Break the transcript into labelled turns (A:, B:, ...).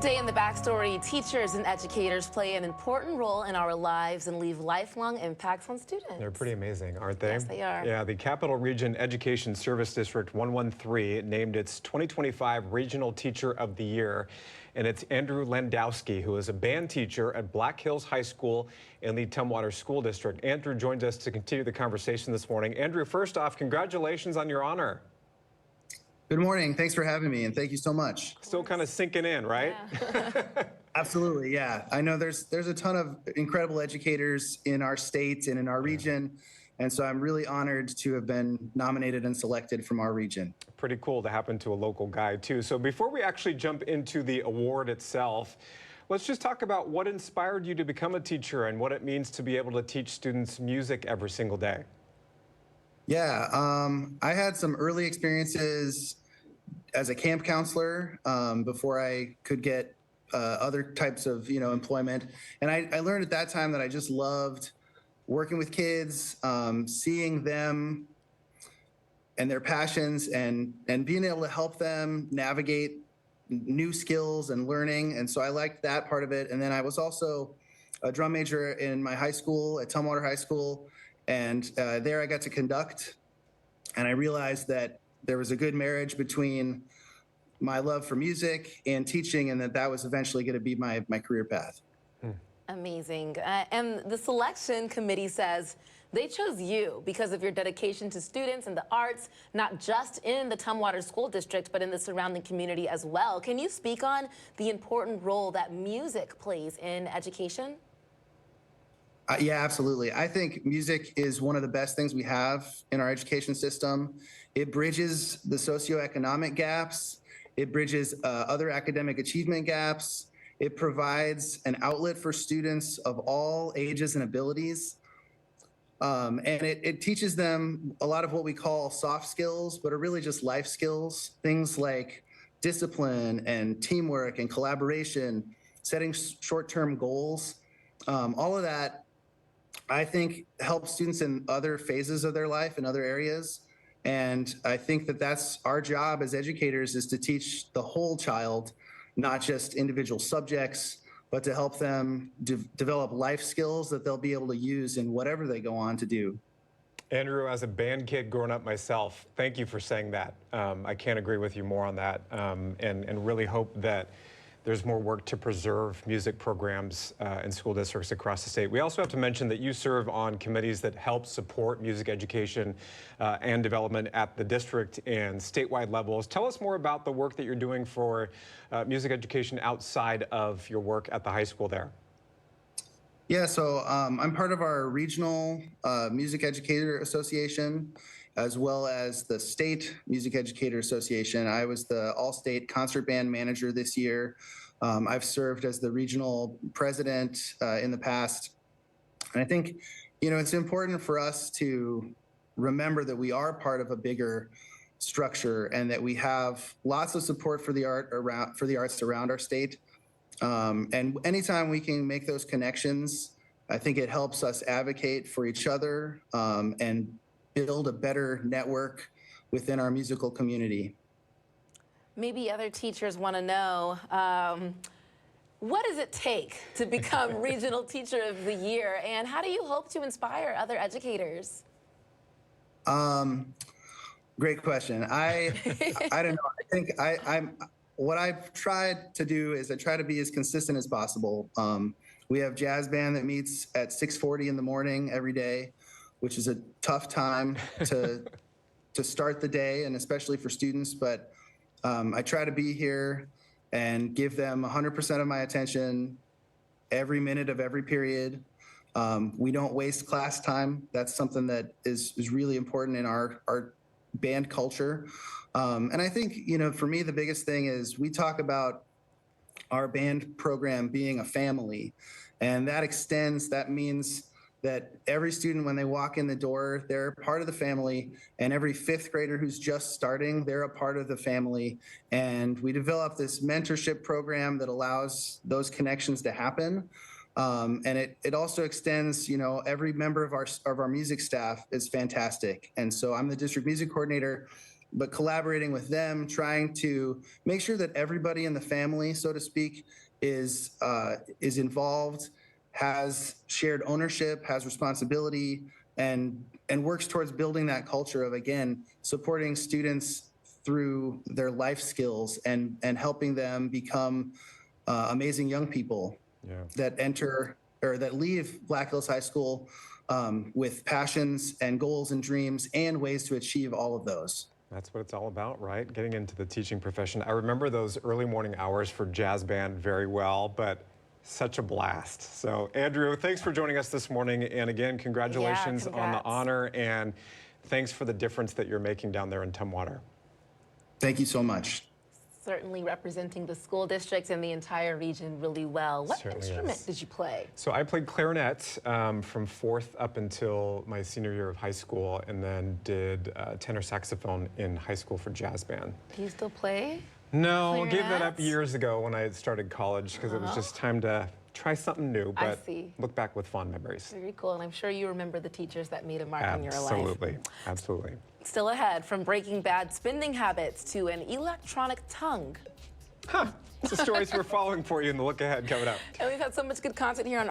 A: Today in the backstory, teachers and educators play an important role in our lives and leave lifelong impacts on students.
B: They're pretty amazing, aren't they?
A: Yes, they are.
B: Yeah, the Capital Region Education Service District 113 named its 2025 Regional Teacher of the Year. And it's Andrew Landowski, who is a band teacher at Black Hills High School in the Tumwater School District. Andrew joins us to continue the conversation this morning. Andrew, first off, congratulations on your honor.
C: Good morning. Thanks for having me, and thank you so much.
B: Still kind of sinking in, right?
A: Yeah.
C: Absolutely, yeah. I know there's a ton of incredible educators in our state and in our region, and so I'm really honored to have been nominated and selected from our region.
B: Pretty cool to happen to a local guy, too. So before we actually jump into the award itself, let's just talk about what inspired you to become a teacher and what it means to be able to teach students music every single day.
C: Yeah, I had some early experiences as a camp counselor before I could get other types of employment, and I learned at that time that I just loved working with kids, seeing them and their passions, and being able to help them navigate new skills and learning. And so I liked that part of it. And then I was also a drum major in my high school at Tumwater High School. And there I got to conduct, and I realized that there was a good marriage between my love for music and teaching, and that was eventually going to be my career path.
A: Amazing. And the selection committee says they chose you because of your dedication to students and the arts, not just in the Tumwater School District, but in the surrounding community as well. Can you speak on the important role that music plays in education?
C: Yeah, absolutely. I think music is one of the best things we have in our education system. It bridges the socioeconomic gaps. It bridges other academic achievement gaps. It provides an outlet for students of all ages and abilities. And it teaches them a lot of what we call soft skills, but are really just life skills. Things like discipline and teamwork and collaboration, setting short-term goals. All of that, I think, helps students in other phases of their life in other areas. And I think that that's our job as educators, is to teach the whole child, not just individual subjects, but to help them develop life skills that they'll be able to use in whatever they go on to do.
B: Andrew, as a band kid growing up myself, thank you for saying that. I can't agree with you more on that, and really hope that there's more work to preserve music programs in school districts across the state. We also have to mention that you serve on committees that help support music education and development at the district and statewide levels. Tell us more about the work that you're doing for music education outside of your work at the high school there.
C: Yeah, so I'm part of our regional music educator association, as well as the state music educator association. I was the all-state concert band manager this year. I've served as the regional president in the past. And I think, it's important for us to remember that we are part of a bigger structure, and that we have lots of support for the arts around our state. And anytime we can make those connections, I think it helps us advocate for each other and build a better network within our musical community.
A: Maybe other teachers want to know, what does it take to become Regional Teacher of the Year, and how do you hope to inspire other educators?
C: Great question. I don't know. I think what I've tried to do is I try to be as consistent as possible. We have jazz band that meets at 6:40 in the morning every day, which is a tough time to start the day, and especially for students. But I try to be here and give them 100% of my attention every minute of every period. We don't waste class time. That's something that is really important in our band culture. And I think, for me, the biggest thing is we talk about our band program being a family, and that means that every student, when they walk in the door, they're part of the family, and every fifth grader who's just starting, they're a part of the family. And we develop this mentorship program that allows those connections to happen. And it also extends, every member of our music staff is fantastic. And so I'm the district music coordinator, but collaborating with them, trying to make sure that everybody in the family, so to speak, is involved, has shared ownership, has responsibility, and works towards building that culture of, again, supporting students through their life skills and helping them become amazing young people that enter or that leave Black Hills High School with passions and goals and dreams and ways to achieve all of those.
B: That's what it's all about, right? Getting into the teaching profession. I remember those early morning hours for jazz band very well, but such a blast. So, Andrew, thanks for joining us this morning. And again, congratulations on the honor, and thanks for the difference that you're making down there in Tumwater.
C: Thank you so much.
A: Certainly representing the school district and the entire region really well. What instrument did you play?
B: So I played clarinet from 4th up until my senior year of high school, and then did tenor saxophone in high school for jazz band.
A: Do you still play?
B: No,
A: clarinet?
B: I gave that up years ago when I had started college because it was just time to try something new, but look back with fond memories.
A: Very cool, and I'm sure you remember the teachers that made a mark in your life.
B: Absolutely, absolutely.
A: Still ahead, from breaking bad spending habits to an electronic tongue.
B: It's the stories we're following for you in the look ahead coming up.
A: And we've had so much good content here on